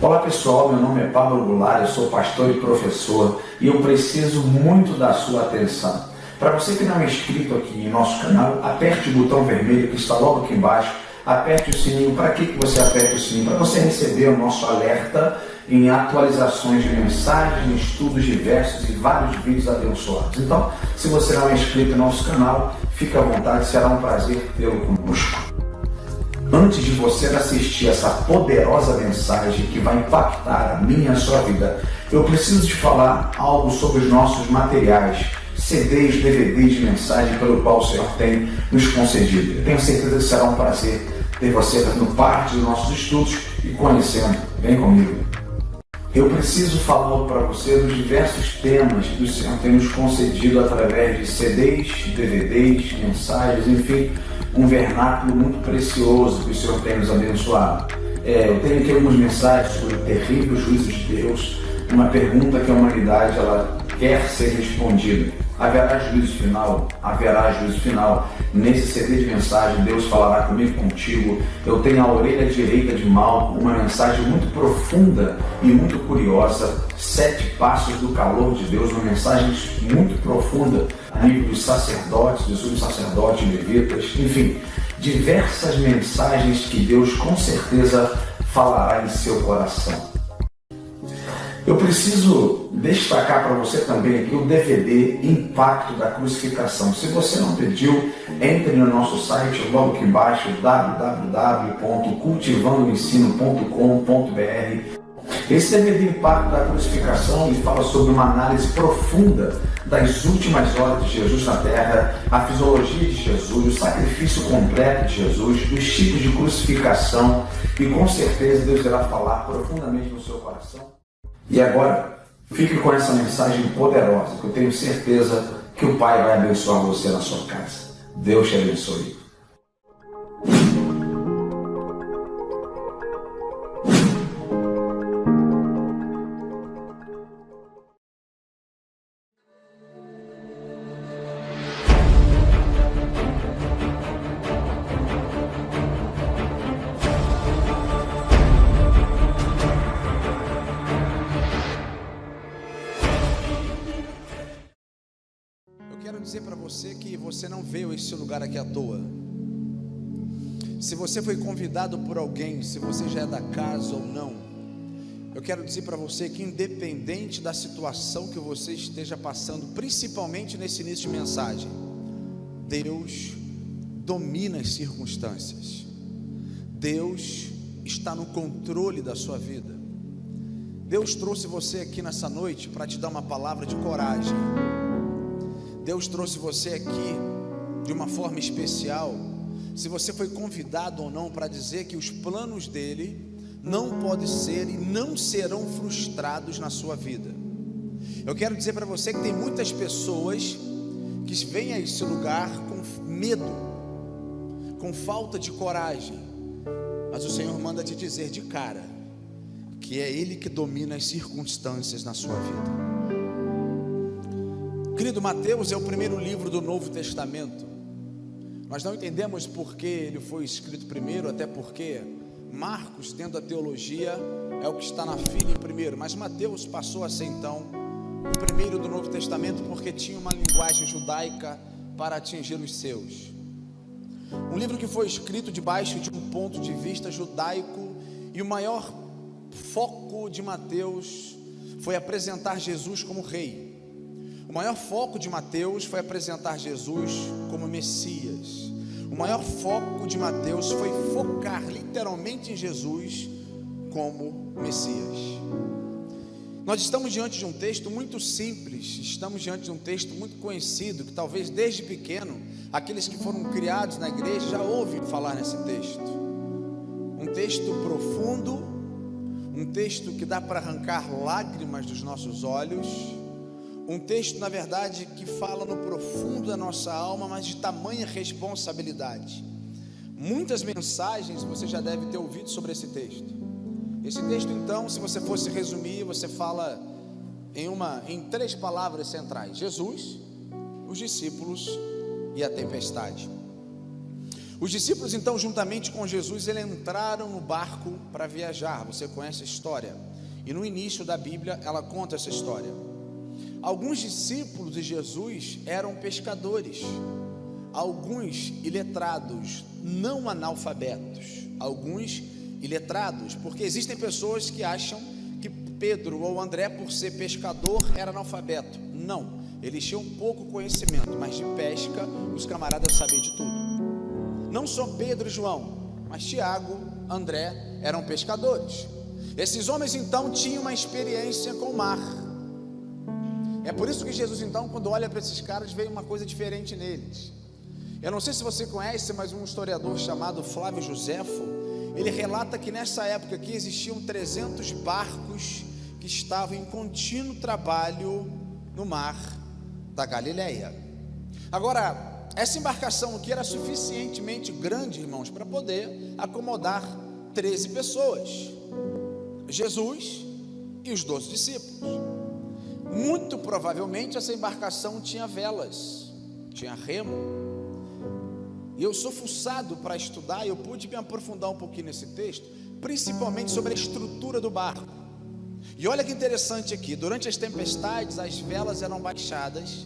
Olá pessoal, meu nome é Pablo Goulart, eu sou pastor e professor e eu preciso muito da sua atenção. Para você que não é inscrito aqui em nosso canal, aperte o botão vermelho que está logo aqui embaixo, aperte o sininho. Para que você aperte o sininho? Para você receber o nosso alerta em atualizações de mensagens, estudos diversos e vários vídeos abençoados. Então, se você não é inscrito em nosso canal, fique à vontade, será um prazer tê-lo conosco. Antes de você assistir essa poderosa mensagem que vai impactar a minha e a sua vida, eu preciso te falar algo sobre os nossos materiais, CDs, DVDs de mensagem pelo qual o Senhor tem nos concedido. Eu tenho certeza que será um prazer ter você fazendo parte dos nossos estudos e conhecendo. Vem comigo. Eu preciso falar para você dos diversos temas que o Senhor tem nos concedido através de CDs, DVDs, mensagens, enfim, um vernáculo muito precioso que o Senhor tem nos abençoado. Eu tenho aqui algumas mensagens sobre o terrível juízo de Deus, uma pergunta que a humanidade ela quer ser respondida. Haverá juízo final? Haverá juízo final. Nesse CD de mensagem, Deus falará comigo, contigo. Eu tenho a orelha direita de Malco, uma mensagem muito profunda e muito curiosa. 7 passos do calor de Deus, uma mensagem muito profunda a nível dos sacerdotes, dos sumos sacerdotes, levitas, enfim, diversas mensagens que Deus com certeza falará em seu coração. Eu preciso destacar para você também aqui o DVD Impacto da Crucificação. Se você não pediu, entre no nosso site logo aqui embaixo, www.cultivandoensino.com.br. Esse DVD Impacto da Crucificação ele fala sobre uma análise profunda das últimas horas de Jesus na Terra, a fisiologia de Jesus, o sacrifício completo de Jesus, os tipos de crucificação e com certeza Deus irá falar profundamente no seu coração. E agora, fique com essa mensagem poderosa, que eu tenho certeza que o Pai vai abençoar você na sua casa. Deus te abençoe. Quero dizer para você que você não veio a esse lugar aqui à toa. Se você foi convidado por alguém, se você já é da casa ou não, eu quero dizer para você que independente da situação que você esteja passando, principalmente nesse início de mensagem, Deus domina as circunstâncias. Deus está no controle da sua vida. Deus trouxe você aqui nessa noite para te dar uma palavra de coragem. Deus trouxe você aqui de uma forma especial, se você foi convidado ou não, para dizer que os planos dele não podem ser e não serão frustrados na sua vida. Eu quero dizer para você que tem muitas pessoas que vêm a esse lugar com medo, com falta de coragem, mas o Senhor manda te dizer de cara, que é Ele que domina as circunstâncias na sua vida. Querido, Mateus é o primeiro livro do Novo Testamento. Nós não entendemos por que ele foi escrito primeiro, até porque Marcos, dentro da teologia, é o que está na fila em primeiro, mas Mateus passou a ser então o primeiro do Novo Testamento, porque tinha uma linguagem judaica para atingir os seus. Um livro que foi escrito debaixo de um ponto de vista judaico, e o maior foco de Mateus foi apresentar Jesus como rei. O maior foco de Mateus foi apresentar Jesus como Messias. O maior foco de Mateus foi focar literalmente em Jesus como Messias. Nós estamos diante de um texto muito simples, estamos diante de um texto muito conhecido, que talvez desde pequeno, aqueles que foram criados na igreja já ouvem falar nesse texto. Um texto profundo, um texto que dá para arrancar lágrimas dos nossos olhos, um texto, na verdade, que fala no profundo da nossa alma, mas de tamanha responsabilidade. Muitas mensagens você já deve ter ouvido sobre esse texto. Esse texto, então, se você fosse resumir, você fala em 3 palavras centrais: Jesus, os discípulos e a tempestade. Os discípulos então, juntamente com Jesus, eles entraram no barco para viajar. Você conhece a história, e no início da Bíblia ela conta essa história. Alguns discípulos de Jesus eram pescadores, alguns iletrados, não analfabetos, alguns iletrados, porque existem pessoas que acham que Pedro ou André, por ser pescador, era analfabeto. Não, eles tinham pouco conhecimento, mas de pesca os camaradas sabiam de tudo. Não só Pedro e João, mas Tiago, André eram pescadores. Esses homens então tinham uma experiência com o mar. É por isso que Jesus então, quando olha para esses caras, vê uma coisa diferente neles. Eu não sei se você conhece, mas um historiador chamado Flávio Josefo, ele relata que nessa época aqui existiam 300 barcos que estavam em contínuo trabalho no mar da Galileia. Agora, essa embarcação aqui era suficientemente grande, irmãos, para poder acomodar 13 pessoas, Jesus e os 12 discípulos. Muito provavelmente essa embarcação tinha velas, tinha remo. E eu sou fuçado para estudar, e eu pude me aprofundar um pouquinho nesse texto, principalmente sobre a estrutura do barco. E olha que interessante aqui, durante as tempestades as velas eram baixadas,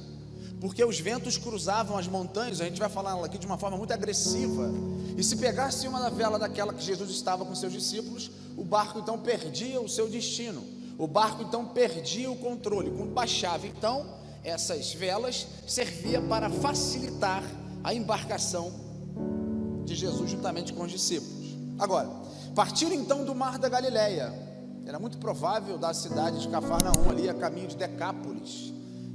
porque os ventos cruzavam as montanhas. A gente vai falar aqui de uma forma muito agressiva, e se pegasse uma vela daquela que Jesus estava com seus discípulos, o barco então perdia o seu destino, o barco então perdia o controle. Quando baixava então, essas velas serviam para facilitar a embarcação de Jesus juntamente com os discípulos. Agora, partiram então do mar da Galileia. Era muito provável da cidade de Cafarnaum, ali a caminho de Decápolis.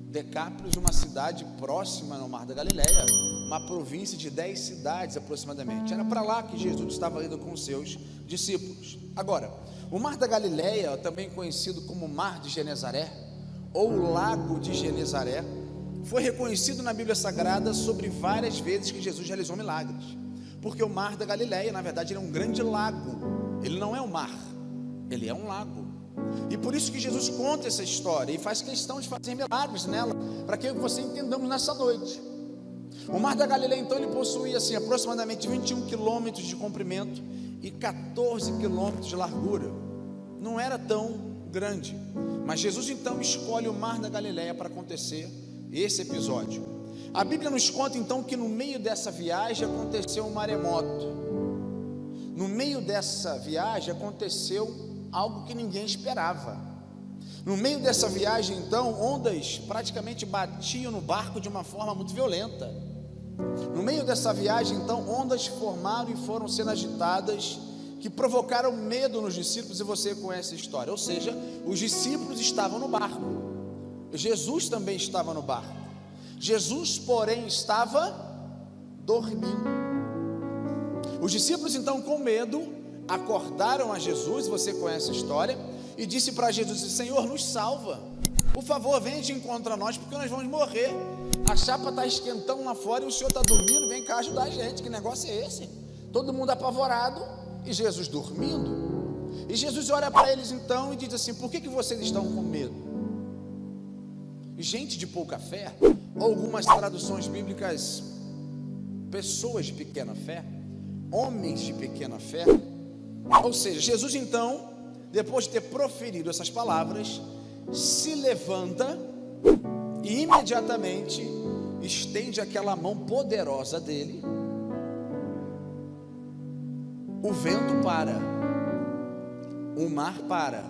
Decápolis, uma cidade próxima no mar da Galileia, uma província de 10 cidades aproximadamente. Era para lá que Jesus estava indo com os seus discípulos. Agora, o mar da Galileia, também conhecido como Mar de Genezaré, ou Lago de Genezaré, foi reconhecido na Bíblia Sagrada sobre várias vezes que Jesus realizou milagres, porque o mar da Galileia, na verdade, ele é um grande lago. Ele não é um mar, ele é um lago. E por isso que Jesus conta essa história e faz questão de fazer milagres nela, para que você entendamos nessa noite. O mar da Galileia então, ele possuía assim, aproximadamente 21 quilômetros de comprimento e 14 quilômetros de largura. Não era tão grande, mas Jesus então escolhe o mar da Galileia para acontecer esse episódio. A Bíblia nos conta então que no meio dessa viagem aconteceu um maremoto. No meio dessa viagem aconteceu algo que ninguém esperava. No meio dessa viagem então, ondas praticamente batiam no barco de uma forma muito violenta. No meio dessa viagem então, ondas formaram e foram sendo agitadas, que provocaram medo nos discípulos, e você conhece a história. Ou seja, os discípulos estavam no barco, Jesus também estava no barco. Jesus, porém, estava dormindo. Os discípulos então, com medo, acordaram a Jesus, você conhece a história, e disse para Jesus: Senhor, nos salva, por favor, venha de encontro a nós, porque nós vamos morrer. A chapa está esquentando lá fora e o Senhor está dormindo, vem cá ajudar a gente. Que negócio é esse? Todo mundo apavorado e Jesus dormindo. E Jesus olha para eles então e diz assim: por que vocês estão com medo? Gente de pouca fé, ou algumas traduções bíblicas, pessoas de pequena fé, homens de pequena fé. Ou seja, Jesus então, depois de ter proferido essas palavras, se levanta e imediatamente estende aquela mão poderosa dele. O vento para, o mar para,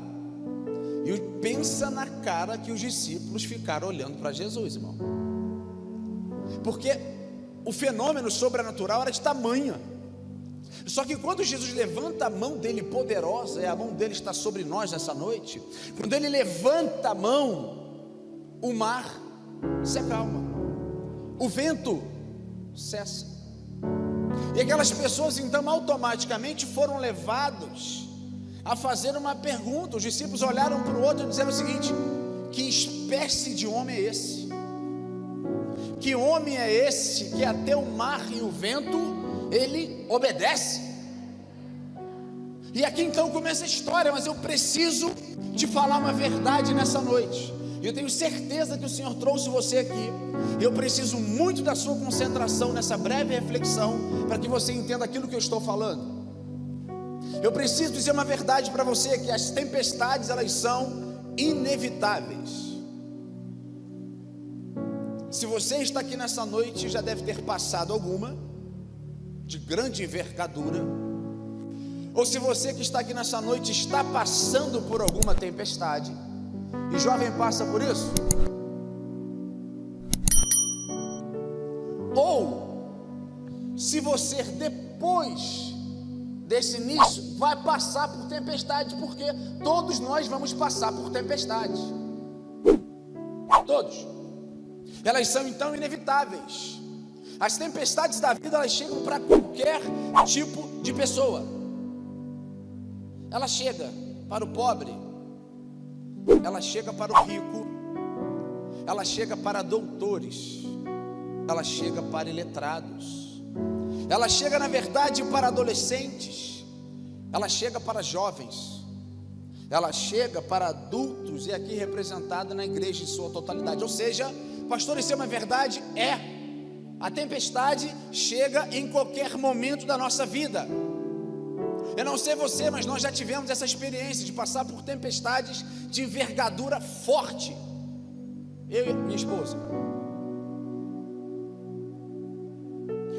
e pensa na cara que os discípulos ficaram olhando para Jesus, irmão, porque o fenômeno sobrenatural era de tamanho. Só que quando Jesus levanta a mão dele poderosa, e a mão dele está sobre nós nessa noite, quando ele levanta a mão, o mar se acalma, o vento cessa, e aquelas pessoas então automaticamente foram levados a fazer uma pergunta. Os discípulos olharam para o outro e disseram o seguinte: que espécie de homem é esse? Que homem é esse que até o mar e o vento ele obedece? E aqui então começa a história, mas eu preciso te falar uma verdade nessa noite. E eu tenho certeza que o Senhor trouxe você aqui. Eu preciso muito da sua concentração nessa breve reflexão, para que você entenda aquilo que eu estou falando. Eu preciso dizer uma verdade para você, que as tempestades, elas são inevitáveis. Se você está aqui nessa noite, já deve ter passado alguma, de grande envergadura. Ou se você que está aqui nessa noite está passando por alguma tempestade, e jovem passa por isso? Ou se você depois desse início vai passar por tempestade, porque todos nós vamos passar por tempestades. Todos. Elas são então inevitáveis. As tempestades da vida, elas chegam para qualquer tipo de pessoa. Ela chega para o pobre, ela chega para o rico, ela chega para doutores, ela chega para iletrados, ela chega na verdade para adolescentes, ela chega para jovens, ela chega para adultos, e aqui representada na igreja em sua totalidade. Ou seja, pastor, isso é uma verdade? A tempestade chega em qualquer momento da nossa vida. Eu não sei você, mas nós já tivemos essa experiência de passar por tempestades de envergadura forte. Eu e minha esposa.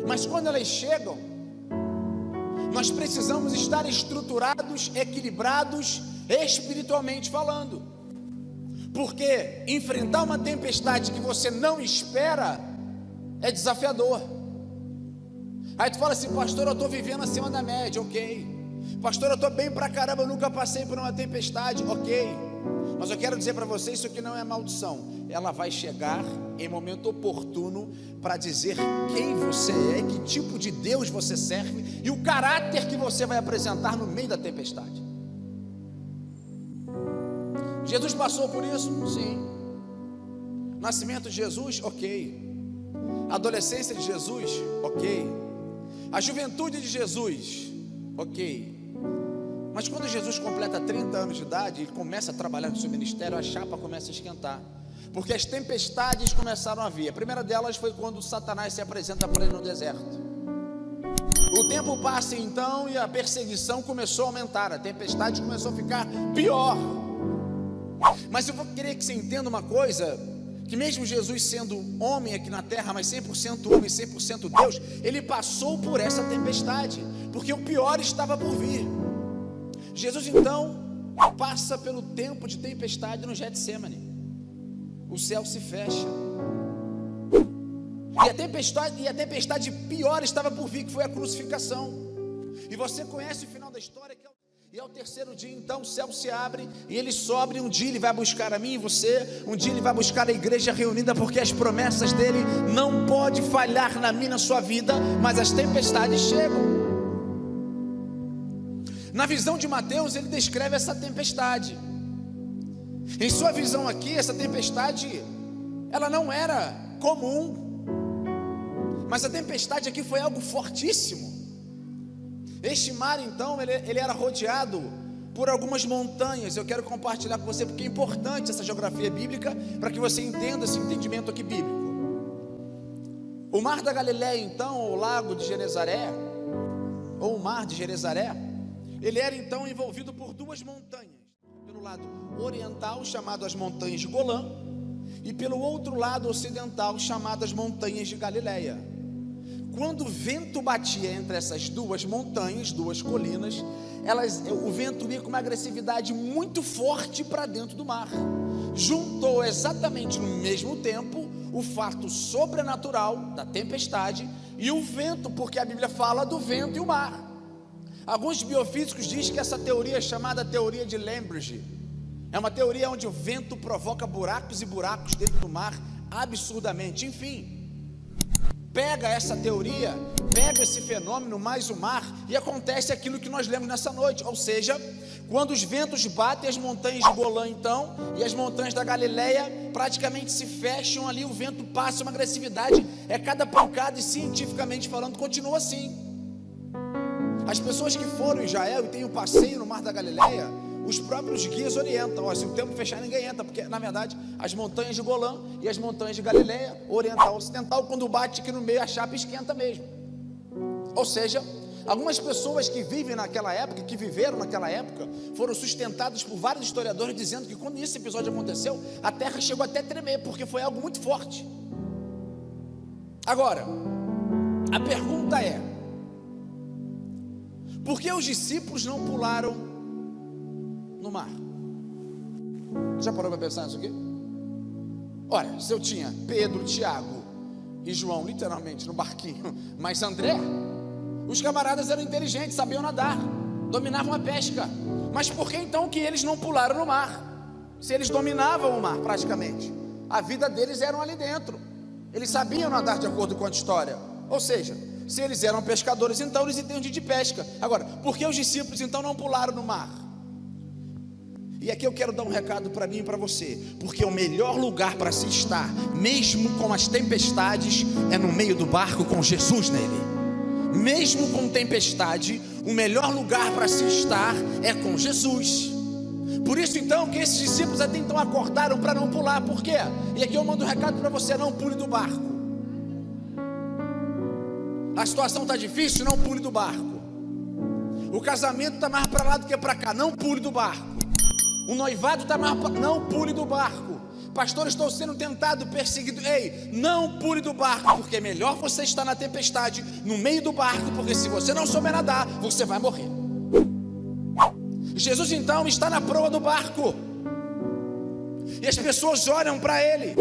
Mas quando elas chegam, nós precisamos estar estruturados, equilibrados, espiritualmente falando. Porque enfrentar uma tempestade que você não espera é desafiador. Aí tu fala assim: pastor, eu estou vivendo acima da média. Ok. Pastor, eu estou bem pra caramba, eu nunca passei por uma tempestade. Ok. Mas eu quero dizer para você, isso aqui não é maldição. Ela vai chegar em momento oportuno para dizer quem você é, que tipo de Deus você serve e o caráter que você vai apresentar no meio da tempestade. Jesus passou por isso? Sim. Nascimento de Jesus? Ok. Adolescência de Jesus? Ok. A juventude de Jesus? Ok. Mas quando Jesus completa 30 anos de idade, ele começa a trabalhar no seu ministério, a chapa começa a esquentar, porque as tempestades começaram a vir. A primeira delas foi quando Satanás se apresenta para ele no deserto. O tempo passa então e a perseguição começou a aumentar, a tempestade começou a ficar pior. Mas eu vou querer que você entenda uma coisa, que mesmo Jesus sendo homem aqui na terra, mas 100% homem, 100% Deus, ele passou por essa tempestade, porque o pior estava por vir. Jesus então passa pelo tempo de tempestade no Getsemane. O céu se fecha. E a tempestade pior estava por vir, que foi a crucificação. E você conhece o final da história, e ao terceiro dia então o céu se abre e ele sobe. Um dia ele vai buscar a mim e você, um dia ele vai buscar a igreja reunida, porque as promessas dele não podem falhar na minha, na sua vida. Mas as tempestades chegam. Na visão de Mateus, ele descreve essa tempestade. Em sua visão aqui, essa tempestade, ela não era comum, mas a tempestade aqui foi algo fortíssimo. Este mar então, ele era rodeado por algumas montanhas. Eu quero compartilhar com você, porque é importante essa geografia bíblica, para que você entenda esse entendimento aqui bíblico. O mar da Galileia então, ou o lago de Genezaré, ou o mar de Genezaré, ele era então envolvido por duas montanhas. Pelo lado oriental, chamado as montanhas de Golã, e pelo outro lado ocidental, chamado as montanhas de Galileia. Quando o vento batia entre essas duas montanhas, duas colinas, o vento ia com uma agressividade muito forte para dentro do mar. Juntou exatamente no mesmo tempo o fato sobrenatural da tempestade e o vento, porque a Bíblia fala do vento e o mar. Alguns biofísicos dizem que essa teoria é chamada teoria de Lembridge. É uma teoria onde o vento provoca buracos e buracos dentro do mar absurdamente. Enfim, pega essa teoria, pega esse fenômeno mais o mar, e acontece aquilo que nós lemos nessa noite. Ou seja, quando os ventos batem, as montanhas de Golã então e as montanhas da Galileia praticamente se fecham ali, o vento passa uma agressividade, é cada pancada, e cientificamente falando continua assim. As pessoas que foram em Israel e têm um passeio no mar da Galileia, os próprios guias orientam: ó, se o templo fechar, ninguém entra, porque na verdade as montanhas de Golã e as montanhas de Galileia, oriental e ocidental, quando bate aqui no meio, a chapa esquenta mesmo. Ou seja, algumas pessoas que vivem naquela época, que viveram naquela época, foram sustentadas por vários historiadores dizendo que quando esse episódio aconteceu, a terra chegou até a tremer, porque foi algo muito forte. Agora, a pergunta é: por que os discípulos não pularam no mar? Já parou para pensar nisso aqui? Olha, se eu tinha Pedro, Tiago e João literalmente no barquinho, mas André, os camaradas eram inteligentes, sabiam nadar, dominavam a pesca. Mas por que então que eles não pularam no mar? Se eles dominavam o mar praticamente, a vida deles era ali dentro, eles sabiam nadar de acordo com a história. Ou seja, se eles eram pescadores, então eles entendiam de pesca. Agora, por que os discípulos então não pularam no mar? E aqui eu quero dar um recado para mim e para você, porque o melhor lugar para se estar, mesmo com as tempestades, é no meio do barco com Jesus nele. Mesmo com tempestade, o melhor lugar para se estar é com Jesus. Por isso então que esses discípulos até então acordaram para não pular. Por quê? E aqui eu mando um recado para você: não pule do barco. A situação está difícil, não pule do barco. O casamento está mais para lá do que para cá, não pule do barco. O noivado está mais para... não pule do barco. Pastor, estou sendo tentado, perseguido. Ei, não pule do barco, porque é melhor você estar na tempestade, no meio do barco, porque se você não souber nadar, você vai morrer. Jesus então está na proa do barco, e as pessoas olham para ele.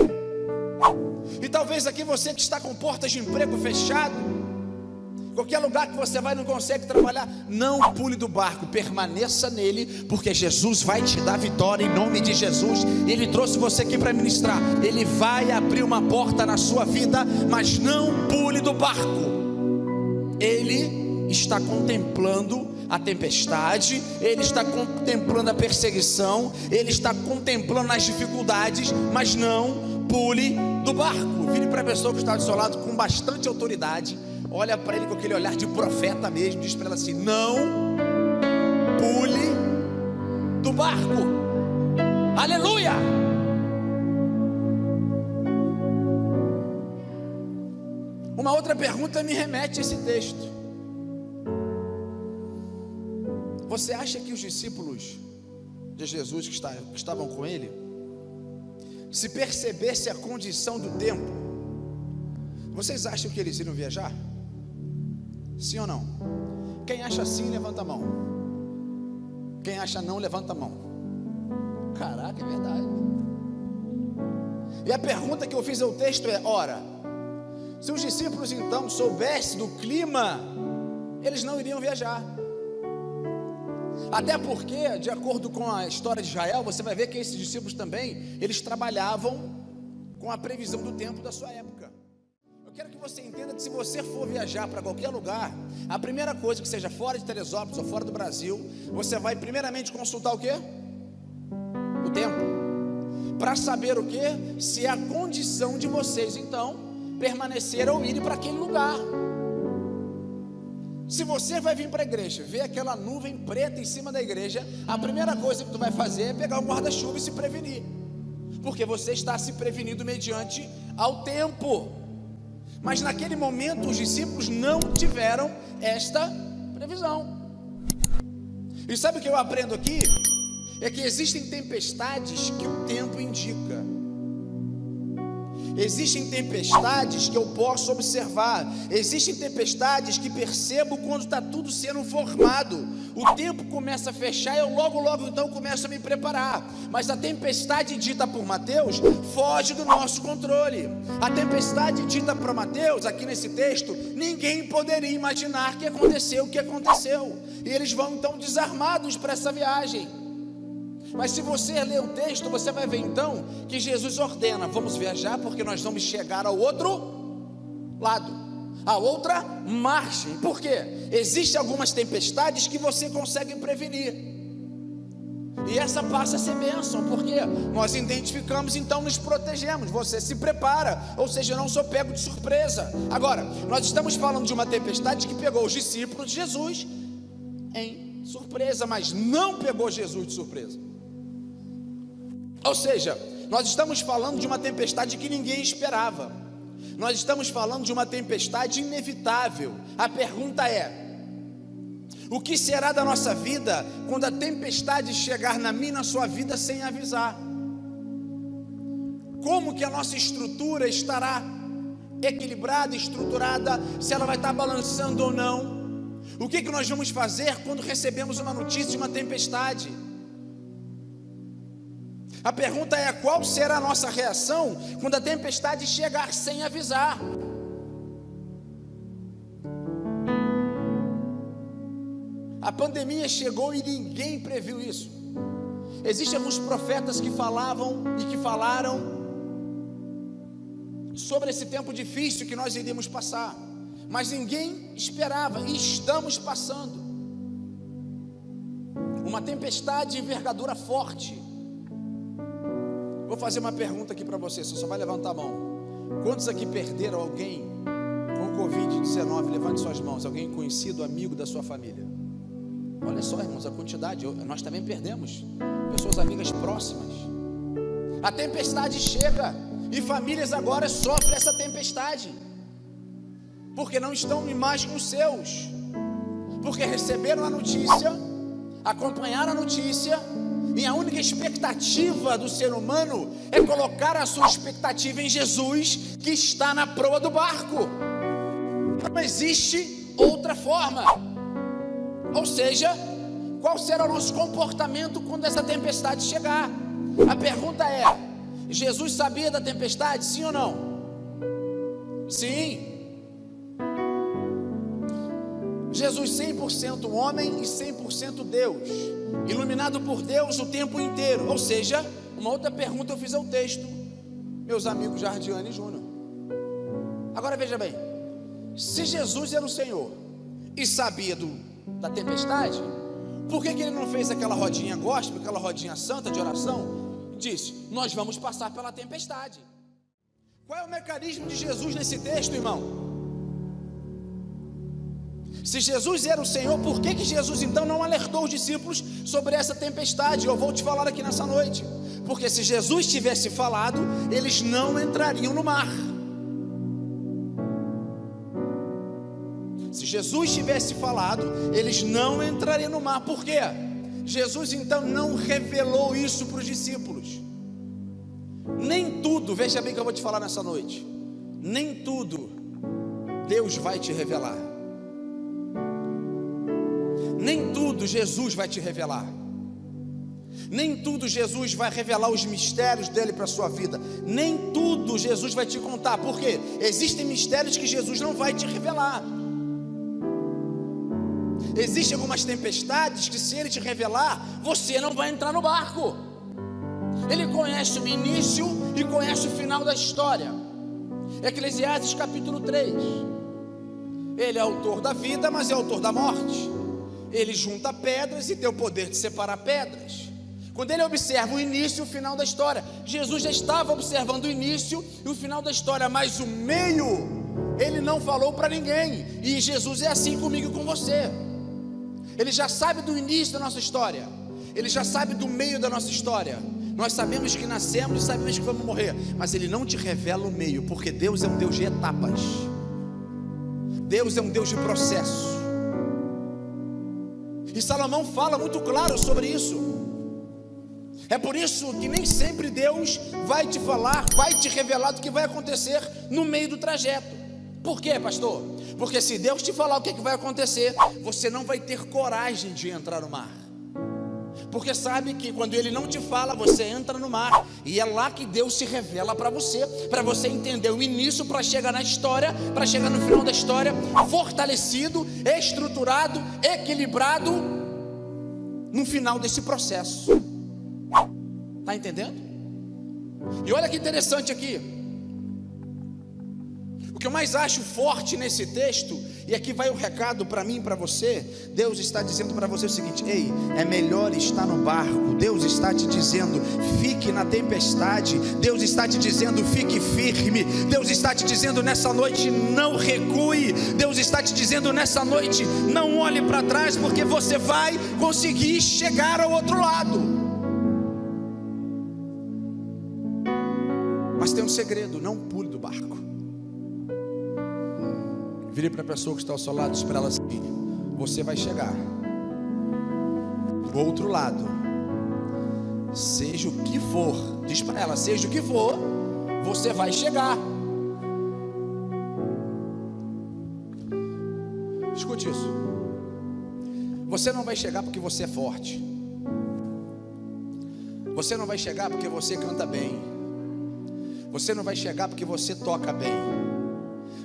E talvez aqui você que está com portas de emprego fechado, qualquer lugar que você vai não consegue trabalhar, não pule do barco, permaneça nele, porque Jesus vai te dar vitória em nome de Jesus. Ele trouxe você aqui para ministrar, ele vai abrir uma porta na sua vida, mas não pule do barco. Ele está contemplando a tempestade, ele está contemplando a perseguição, ele está contemplando as dificuldades, mas não pule do barco. Vire para a pessoa que está do seu lado com bastante autoridade, olha para ele com aquele olhar de profeta mesmo, diz para ela assim: não pule do barco. Aleluia! Uma outra pergunta me remete a esse texto. Você acha que os discípulos de Jesus que estavam com ele, se percebesse a condição do tempo, vocês acham que eles iriam viajar? Sim ou não? Quem acha sim, levanta a mão. Quem acha não, levanta a mão. Caraca, é verdade. E a pergunta que eu fiz ao texto é: ora, se os discípulos então soubessem do clima, eles não iriam viajar. Até porque, de acordo com a história de Israel, você vai ver que esses discípulos também, eles trabalhavam com a previsão do tempo da sua época. Eu quero que você entenda que se você for viajar para qualquer lugar, a primeira coisa, que seja fora de Teresópolis ou fora do Brasil, você vai primeiramente consultar o quê? O tempo. Para saber o quê? Se é a condição de vocês então permanecer ou ir para aquele lugar. Se você vai vir para a igreja, ver aquela nuvem preta em cima da igreja, a primeira coisa que tu vai fazer é pegar um guarda-chuva e se prevenir, porque você está se prevenindo mediante ao tempo. Mas naquele momento os discípulos não tiveram esta previsão. E sabe o que eu aprendo aqui? É que existem tempestades que o tempo indica. Existem tempestades que eu posso observar. Existem tempestades que percebo quando está tudo sendo formado. O tempo começa a fechar e eu logo então começo a me preparar. Mas a tempestade dita por Mateus foge do nosso controle. A tempestade dita por Mateus, aqui nesse texto, ninguém poderia imaginar que aconteceu o que aconteceu. E eles vão então desarmados para essa viagem. Mas se você ler o texto, você vai ver então que Jesus ordena: vamos viajar porque nós vamos chegar ao outro lado, a outra margem. Por quê? Existem algumas tempestades que você consegue prevenir, e essa passa a ser bênção, porque nós identificamos, então nos protegemos. Você se prepara, ou seja, eu não sou pego de surpresa. Agora, nós estamos falando de uma tempestade que pegou os discípulos de Jesus em surpresa, mas não pegou Jesus de surpresa. Ou seja, nós estamos falando de uma tempestade que ninguém esperava. Nós estamos falando de uma tempestade inevitável. A pergunta é: o que será da nossa vida quando a tempestade chegar na minha e na sua vida sem avisar? Como que a nossa estrutura estará equilibrada, estruturada, se ela vai estar balançando ou não? O que nós vamos fazer quando recebemos uma notícia de uma tempestade? A pergunta é: qual será a nossa reação quando a tempestade chegar sem avisar? A pandemia chegou e ninguém previu isso. Existem alguns profetas que falavam e que falaram sobre esse tempo difícil que nós iríamos passar, mas ninguém esperava, e estamos passando uma tempestade de envergadura forte. Vou fazer uma pergunta aqui para você, você só vai levantar a mão. Quantos aqui perderam alguém com Covid-19? Levante suas mãos. Alguém conhecido, amigo da sua família? Olha só, irmãos, a quantidade. Nós também perdemos pessoas amigas próximas. A tempestade chega e famílias agora sofrem essa tempestade, porque não estão mais com os seus, porque receberam a notícia, acompanharam a notícia, e a única expectativa do ser humano é colocar a sua expectativa em Jesus, que está na proa do barco. Não existe outra forma. Ou seja, qual será o nosso comportamento quando essa tempestade chegar? A pergunta é: Jesus sabia da tempestade, sim ou não? Sim. Jesus 100% homem e 100% Deus, iluminado por Deus o tempo inteiro. Ou seja, uma outra pergunta eu fiz ao texto, meus amigos Jardiane e Júnior. Agora veja bem, se Jesus era o Senhor e sabia da tempestade, por que ele não fez aquela rodinha gospel, aquela rodinha santa de oração? Disse: nós vamos passar pela tempestade. Qual é o mecanismo de Jesus nesse texto, irmão? Se Jesus era o Senhor, por que Jesus então não alertou os discípulos sobre essa tempestade? Eu vou te falar aqui nessa noite. Porque se Jesus tivesse falado, eles não entrariam no mar. Se Jesus tivesse falado, eles não entrariam no mar. Por quê? Jesus então não revelou isso para os discípulos. Nem tudo, veja bem que eu vou te falar nessa noite, nem tudo Deus vai te revelar. Nem tudo Jesus vai te revelar. Nem tudo Jesus vai revelar os mistérios dele para a sua vida. Nem tudo Jesus vai te contar. Por quê? Existem mistérios que Jesus não vai te revelar. Existem algumas tempestades que, se ele te revelar, você não vai entrar no barco. Ele conhece o início e conhece o final da história. Eclesiastes capítulo 3. Ele é autor da vida, mas é autor da morte. Ele junta pedras e tem o poder de separar pedras. Quando ele observa o início e o final da história, Jesus já estava observando o início e o final da história, mas o meio ele não falou para ninguém. E Jesus é assim comigo e com você. Ele já sabe do início da nossa história, ele já sabe do meio da nossa história. Nós sabemos que nascemos e sabemos que vamos morrer, mas ele não te revela o meio, porque Deus é um Deus de etapas. Deus é um Deus de processo. E Salomão fala muito claro sobre isso. É por isso que nem sempre Deus vai te falar, vai te revelar do que vai acontecer no meio do trajeto. Por quê, pastor? Porque se Deus te falar o que vai acontecer, você não vai ter coragem de entrar no mar. Porque sabe que quando ele não te fala, você entra no mar, e é lá que Deus se revela para você entender o início, para chegar na história, para chegar no final da história, fortalecido, estruturado, equilibrado, no final desse processo. Está entendendo? E olha que interessante aqui. que eu mais acho forte nesse texto, e aqui vai o recado para mim e para você. Deus está dizendo para você o seguinte: ei, é melhor estar no barco. Deus está te dizendo, fique na tempestade. Deus está te dizendo, fique firme. Deus está te dizendo nessa noite, não recue. Deus está te dizendo nessa noite, não olhe para trás, porque você vai conseguir chegar ao outro lado. Mas tem um segredo: não pule do barco. Vire para a pessoa que está ao seu lado e diz para ela assim: você vai chegar do outro lado, seja o que for. Diz para ela: seja o que for, você vai chegar. Escute isso. Você não vai chegar porque você é forte. Você não vai chegar porque você canta bem. Você não vai chegar porque você toca bem.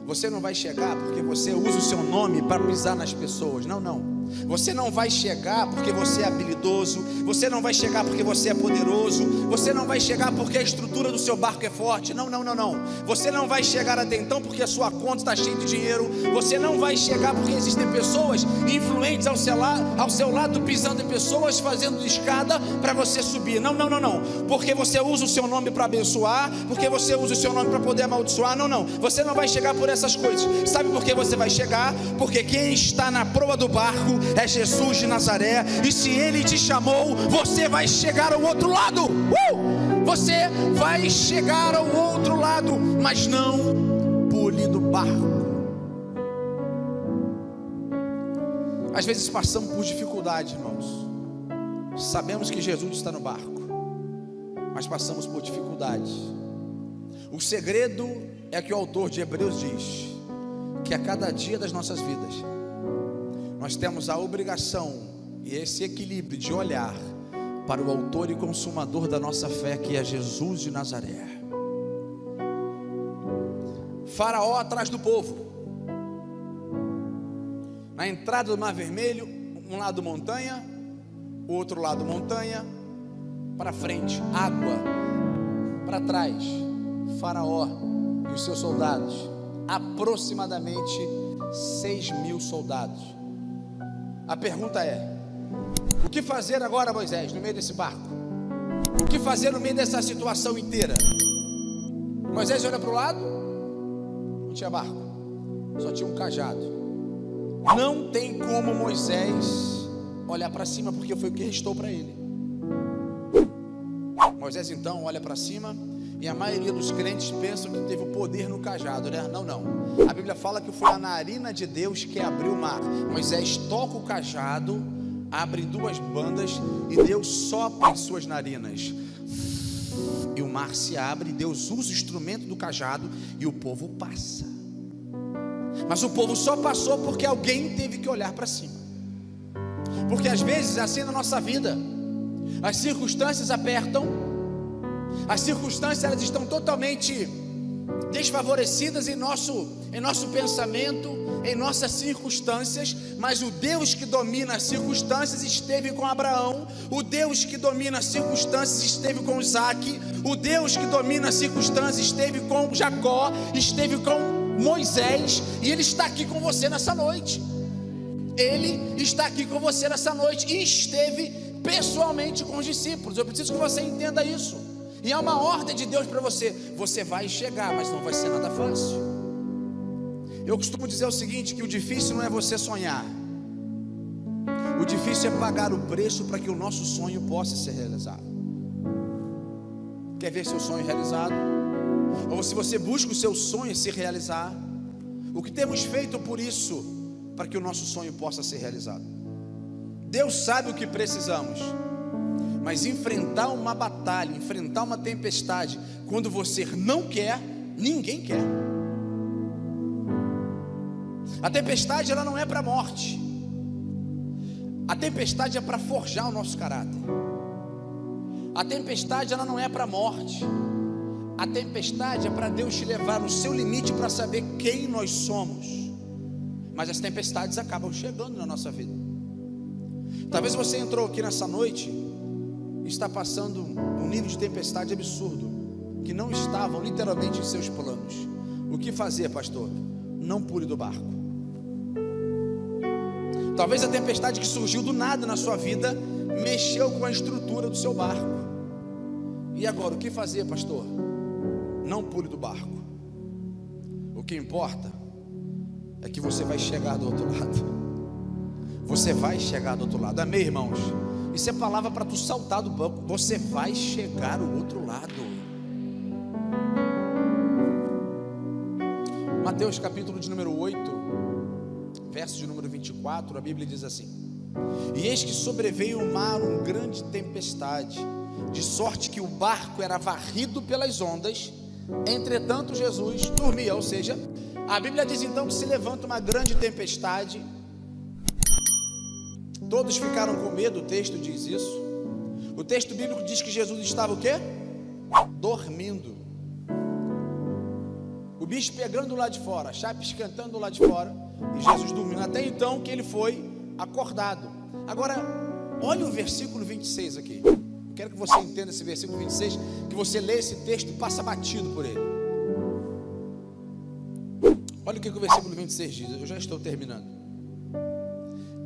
Você não vai chegar porque você usa o seu nome para pisar nas pessoas. Não, não. Você não vai chegar porque você é habilidoso. Você não vai chegar porque você é poderoso. Você não vai chegar porque a estrutura do seu barco é forte. Não, não, não, não. Você não vai chegar até então porque a sua conta está cheia de dinheiro. Você não vai chegar porque existem pessoas influentes ao seu lado pisando em pessoas, fazendo escada para você subir. Não, não, não, não. Porque você usa o seu nome para abençoar. Porque você usa o seu nome para poder amaldiçoar. Não, não. Você não vai chegar por essas coisas. Sabe por que você vai chegar? Porque quem está na proa do barco é Jesus de Nazaré, e se Ele te chamou, você vai chegar ao outro lado. Você vai chegar ao outro lado, mas não pule do barco. Às vezes passamos por dificuldade, irmãos. Sabemos que Jesus está no barco, mas passamos por dificuldades. O segredo é que o autor de Hebreus diz que a cada dia das nossas vidas nós temos a obrigação e esse equilíbrio de olhar para o autor e consumador da nossa fé, que é Jesus de Nazaré. Faraó atrás do povo, na entrada do Mar Vermelho, um lado montanha, o outro lado montanha, para frente água, para trás Faraó e os seus soldados, aproximadamente 6.000 soldados. A pergunta é: o que fazer agora, Moisés, no meio desse barco? O que fazer no meio dessa situação inteira? Moisés olha para o lado, não tinha barco, só tinha um cajado. Não tem como Moisés olhar para cima, porque foi o que restou para ele. Moisés então olha para cima, e a maioria dos crentes pensam que teve o poder no cajado, né? Não, não. A Bíblia fala que foi a narina de Deus que abriu o mar. Moisés toca o cajado, abre duas bandas, e Deus sopra em suas narinas, e o mar se abre. Deus usa o instrumento do cajado e o povo passa. Mas o povo só passou porque alguém teve que olhar para cima. Porque às vezes é assim na nossa vida. As circunstâncias apertam. As circunstâncias, elas estão totalmente desfavorecidas em nosso pensamento, em nossas circunstâncias, mas o Deus que domina as circunstâncias esteve com Abraão. O Deus que domina as circunstâncias esteve com Isaac. O Deus que domina as circunstâncias esteve com Jacó, esteve com Moisés, e Ele está aqui com você nessa noite. Ele está aqui com você nessa noite, e esteve pessoalmente com os discípulos. Eu preciso que você entenda isso. E há uma ordem de Deus para você. Você vai chegar, mas não vai ser nada fácil. Eu costumo dizer o seguinte, que o difícil não é você sonhar. O difícil é pagar o preço para que o nosso sonho possa ser realizado. Quer ver seu sonho realizado? Ou se você busca o seu sonho se realizar, o que temos feito por isso, para que o nosso sonho possa ser realizado? Deus sabe o que precisamos. Mas enfrentar uma batalha, enfrentar uma tempestade, quando você não quer, ninguém quer. A tempestade, ela não é para a morte. A tempestade é para forjar o nosso caráter. A tempestade, ela não é para a morte. A tempestade é para Deus te levar no seu limite para saber quem nós somos. Mas as tempestades acabam chegando na nossa vida. Talvez você entrou aqui nessa noite, está passando um nível de tempestade absurdo, que não estavam literalmente em seus planos. O que fazer, pastor? Não pule do barco. Talvez a tempestade que surgiu do nada na sua vida mexeu com a estrutura do seu barco. E agora, o que fazer, pastor? Não pule do barco. O que importa é que você vai chegar do outro lado. Você vai chegar do outro lado. Amém, irmãos? Isso é palavra para tu saltar do banco. Você vai chegar do outro lado. Mateus capítulo de número 8, verso de número 24, a Bíblia diz assim: E eis que sobreveio o mar uma grande tempestade, de sorte que o barco era varrido pelas ondas. Entretanto Jesus dormia. Ou seja, a Bíblia diz então que se levanta uma grande tempestade. Todos ficaram com medo, o texto diz isso. O texto bíblico diz que Jesus estava o quê? Dormindo. O bicho pegando lá de fora, a chapa esquentando lá de fora, e Jesus dormindo. Até então que ele foi acordado. Agora, olha o versículo 26 aqui. Eu quero que você entenda esse versículo 26, que você lê esse texto e passa batido por ele. Olha o que o versículo 26 diz, eu já estou terminando.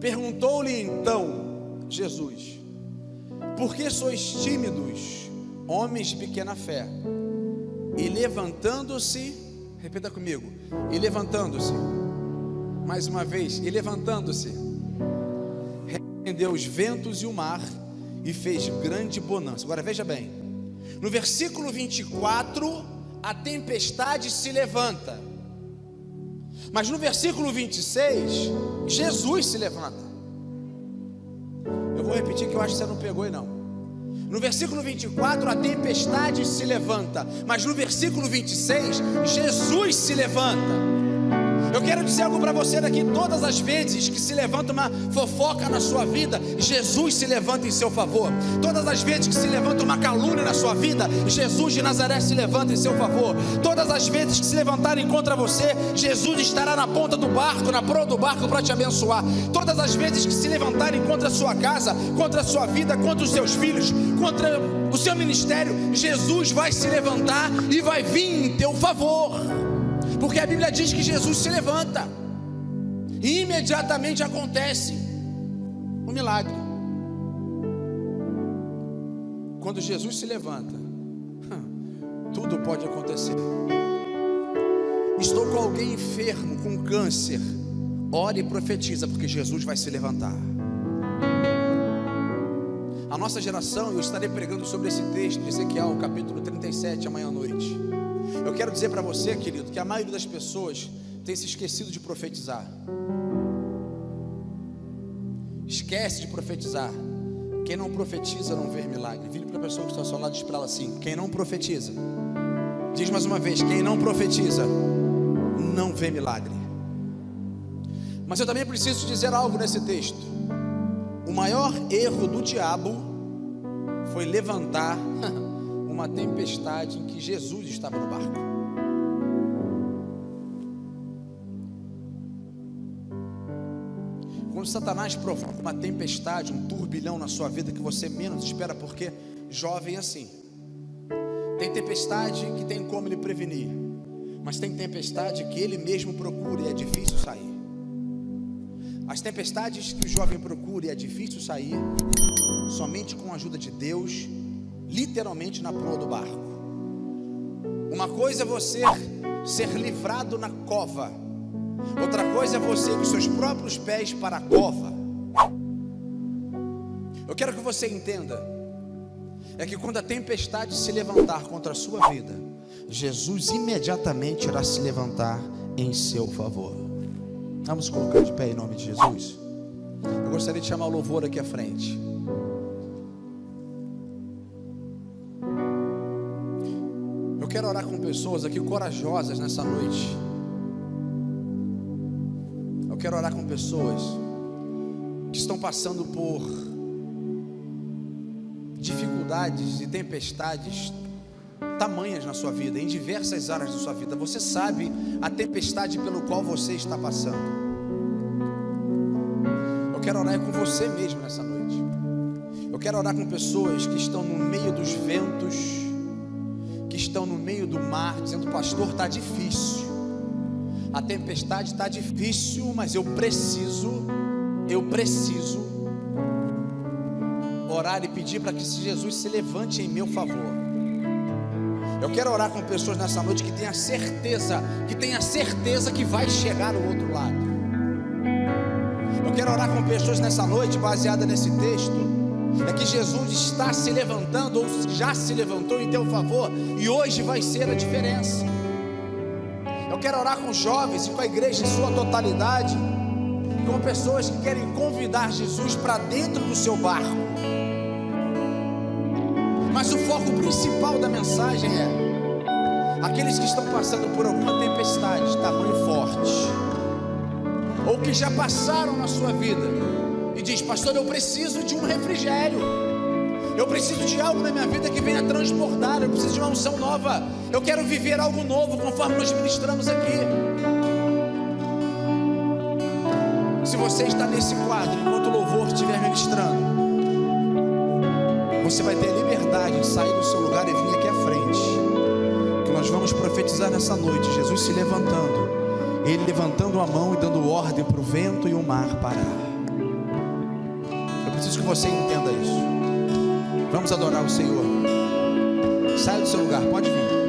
Perguntou-lhe então Jesus: Por que sois tímidos, homens de pequena fé? E levantando-se, repita comigo, e levantando-se, mais uma vez, e levantando-se, repreendeu os ventos e o mar, e fez grande bonança. Agora veja bem, no versículo 24, a tempestade se levanta, mas no versículo 26, Jesus se levanta. Eu vou repetir que eu acho que você não pegou e não. No versículo 24, a tempestade se levanta, mas no versículo 26, Jesus se levanta. Eu quero dizer algo para você daqui: todas as vezes que se levanta uma fofoca na sua vida, Jesus se levanta em seu favor. Todas as vezes que se levanta uma calúnia na sua vida, Jesus de Nazaré se levanta em seu favor. Todas as vezes que se levantarem contra você, Jesus estará na ponta do barco, na proa do barco para te abençoar. Todas as vezes que se levantarem contra a sua casa, contra a sua vida, contra os seus filhos, contra o seu ministério, Jesus vai se levantar e vai vir em teu favor. Porque a Bíblia diz que Jesus se levanta e imediatamente acontece um milagre. Quando Jesus se levanta, tudo pode acontecer. Estou com alguém enfermo, com câncer, ore e profetiza, porque Jesus vai se levantar. A nossa geração, eu estarei pregando sobre esse texto de Ezequiel, capítulo 37, amanhã à noite. Eu quero dizer para você, querido, que a maioria das pessoas tem se esquecido de profetizar. Esquece de profetizar. Quem não profetiza não vê milagre. Vire para a pessoa que está ao seu lado e diz para ela assim: quem não profetiza, diz mais uma vez, quem não profetiza não vê milagre. Mas eu também preciso dizer algo nesse texto. O maior erro do diabo foi levantar uma tempestade em que Jesus estava no barco. Quando Satanás provoca uma tempestade, um turbilhão na sua vida que você menos espera, porque jovem é assim. Tem tempestade que tem como ele prevenir, mas tem tempestade que ele mesmo procura e é difícil sair. As tempestades que o jovem procura e é difícil sair, somente com a ajuda de Deus, literalmente na proa do barco. Uma coisa é você ser livrado na cova, outra coisa é você ir com seus próprios pés para a cova. Eu quero que você entenda, é que quando a tempestade se levantar contra a sua vida, Jesus imediatamente irá se levantar em seu favor. Vamos colocar de pé em nome de Jesus. Eu gostaria de chamar o louvor aqui à frente. Eu quero orar com pessoas aqui corajosas nessa noite. Eu quero orar com pessoas que estão passando por dificuldades e tempestades tamanhas na sua vida, em diversas áreas da sua vida. Você sabe a tempestade pelo qual você está passando. Eu quero orar com você mesmo nessa noite. Eu quero orar com pessoas que estão no meio dos ventos, que estão no meio do mar, dizendo: pastor, está difícil. A tempestade está difícil, mas eu preciso orar e pedir para que Jesus se levante em meu favor. Eu quero orar com pessoas nessa noite que tenha certeza que vai chegar ao outro lado. Eu quero orar com pessoas nessa noite, baseada nesse texto, é que Jesus está se levantando, ou já se levantou em teu favor, e hoje vai ser a diferença. Eu quero orar com jovens e com a igreja em sua totalidade, com pessoas que querem convidar Jesus para dentro do seu barco. Mas o foco principal da mensagem é aqueles que estão passando por alguma tempestade de tamanho forte, ou que já passaram na sua vida e diz: pastor, eu preciso de um refrigério, eu preciso de algo na minha vida que venha transbordar, eu preciso de uma unção nova, eu quero viver algo novo, conforme nós ministramos aqui. Se você está nesse quadro, enquanto o louvor estiver ministrando, você vai ter liberdade de sair do seu lugar e vir aqui à frente, que nós vamos profetizar nessa noite, Jesus se levantando, Ele levantando a mão e dando ordem para o vento e o mar parar. Eu preciso que você entenda isso. Vamos adorar o Senhor. Saia do seu lugar, pode vir.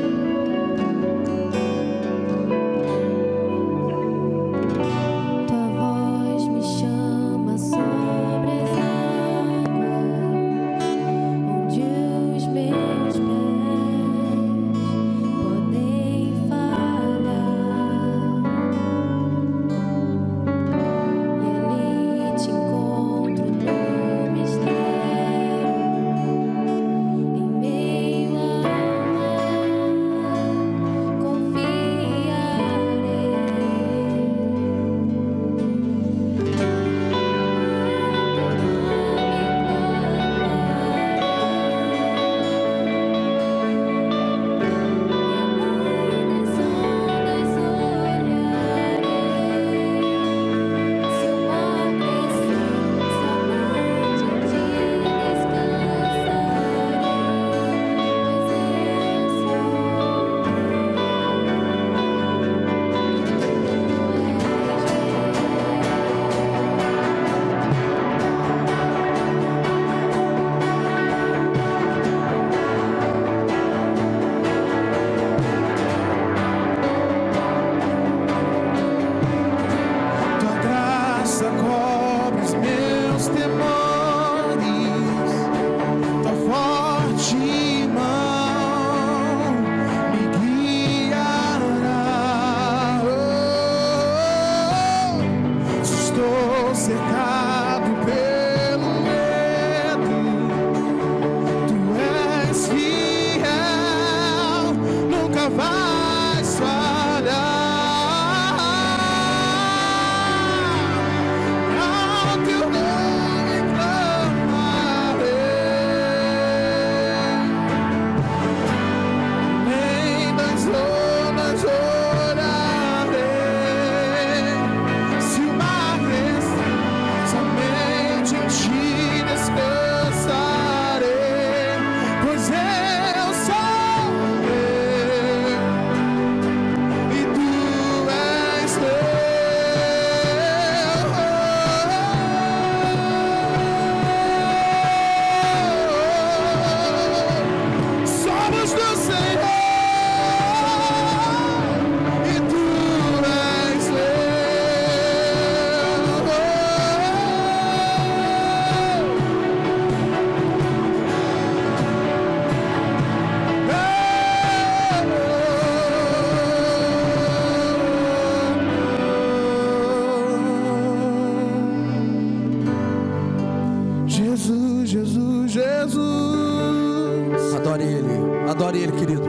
Adore Ele, querido.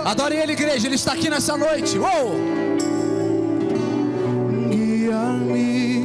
Adore Ele, igreja. Ele está aqui nessa noite. Guia-me.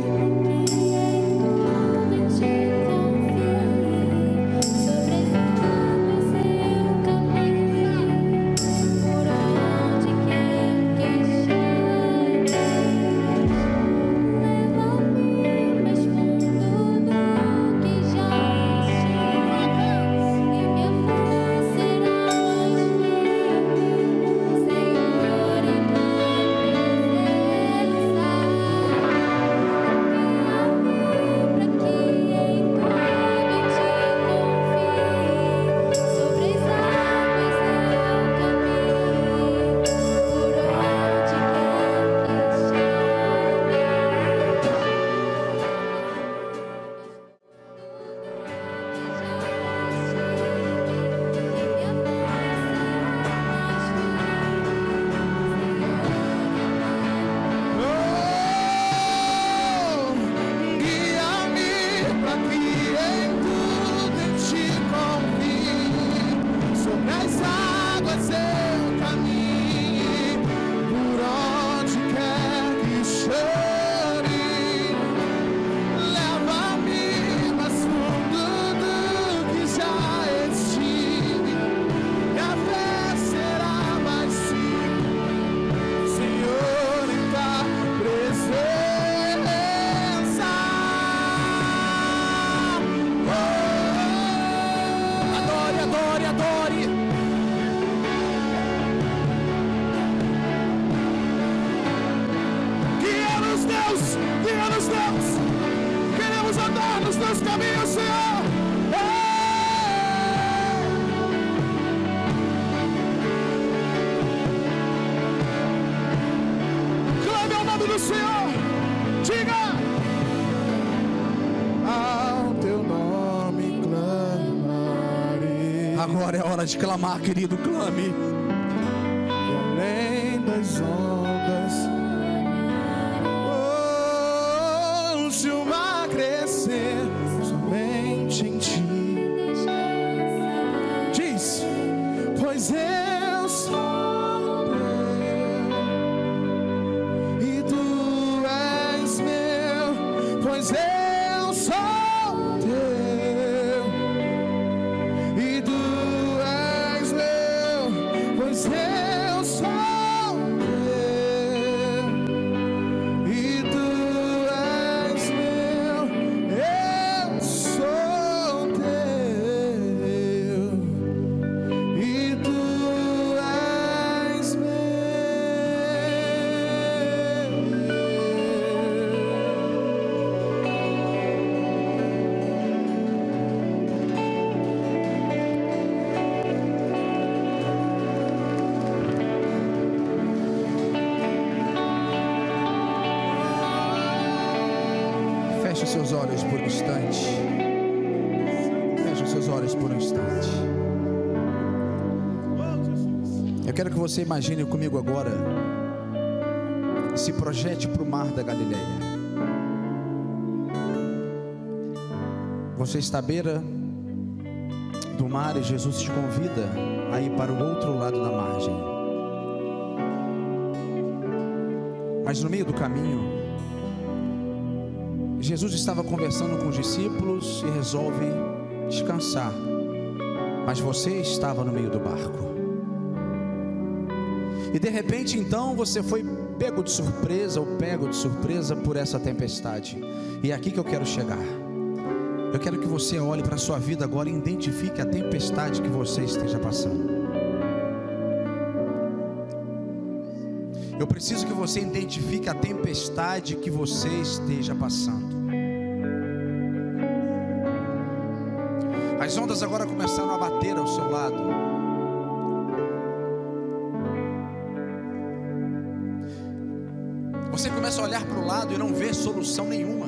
eu caminhe, por onde quer que chore, leva-me mais fundo do que já estive, e a fé será mais simples, Senhor, em tua presença. Adore, adore, adore. Guia-nos, Deus, guia-nos, Deus. Queremos andar nos teus caminhos, Senhor. Clame ao nome do Senhor. Diga: ao teu nome clamarei. Agora é hora de clamar, querido, clame. E além das ondas, se o mar crescer, somente em ti. Diz: pois eu sou teu e tu és meu, pois eu sou teu e tu és meu, pois eu sou teu e tu és meu, eu sou teu e tu és meu. Feche os seus olhos por um instante. Feche os seus olhos por um instante. Eu quero que você imagine comigo agora. Se projete para o mar da Galileia. Você está à beira do mar e Jesus te convida a ir para o outro lado da margem. Mas no meio do caminho, Jesus estava conversando com os discípulos e resolve descansar. Mas você estava no meio do barco. E de repente então você foi pego de surpresa ou pego de surpresa por essa tempestade. E é aqui que eu quero chegar. Eu quero que você olhe para a sua vida agora e identifique a tempestade que você esteja passando. Eu preciso que você identifique a tempestade que você esteja passando. As ondas agora começaram a bater ao seu lado. Você começa a olhar para o lado e não vê solução nenhuma.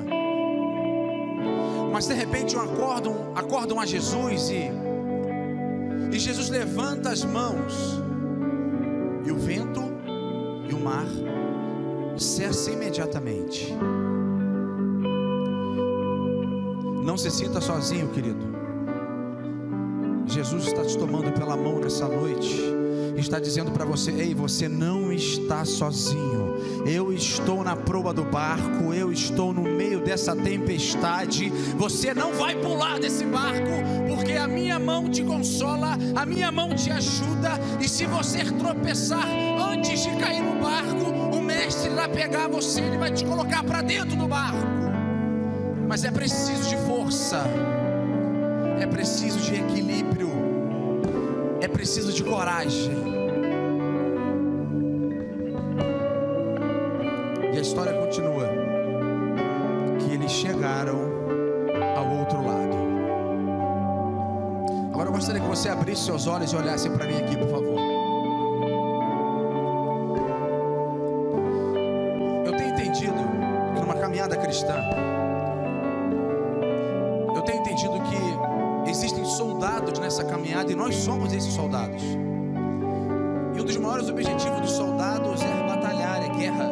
Mas de repente acordam a Jesus e Jesus levanta as mãos. E o vento e o mar cessa imediatamente. Não se sinta sozinho, querido. Jesus está te tomando pela mão nessa noite. Está dizendo para você: ei, você não está sozinho. Eu estou na proa do barco. Eu estou no meio dessa tempestade. Você não vai pular desse barco, porque a minha mão te consola, a minha mão te ajuda. E se você tropeçar antes de cair no barco, o mestre vai pegar você, ele vai te colocar para dentro do barco. Mas é preciso de força, é preciso de equilíbrio, é preciso de coragem. E a história continua, que eles chegaram ao outro lado. Agora eu gostaria que você abrisse seus olhos e olhasse para mim aqui, por favor. Eu tenho entendido que numa caminhada cristã, eu tenho entendido que existem soldados nessa caminhada e nós somos esses soldados. E um dos maiores objetivos dos soldados é batalhar, é guerra.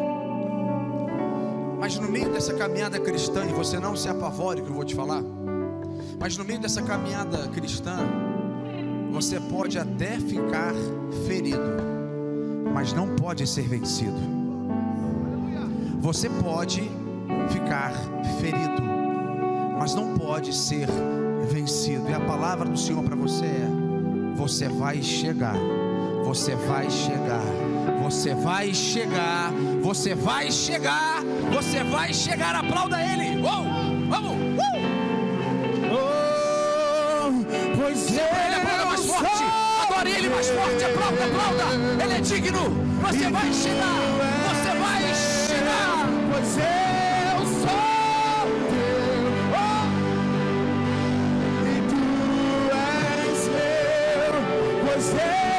Mas no meio dessa caminhada cristã, e você não se apavore que eu vou te falar, mas no meio dessa caminhada cristã, Você pode até ficar ferido, mas não pode ser vencido. Você pode ficar ferido, mas não pode ser vencido. E a palavra do Senhor para você é: você vai chegar, você vai chegar, você vai chegar, você vai chegar, você vai chegar. Aplauda Ele. Vamos. Pois Ele aplauda mais forte. Adore Ele mais forte. Aplauda. Ele é digno. Você vai chegar. Você vai chegar. Pois eu sou teu, e tu és meu. Pois eu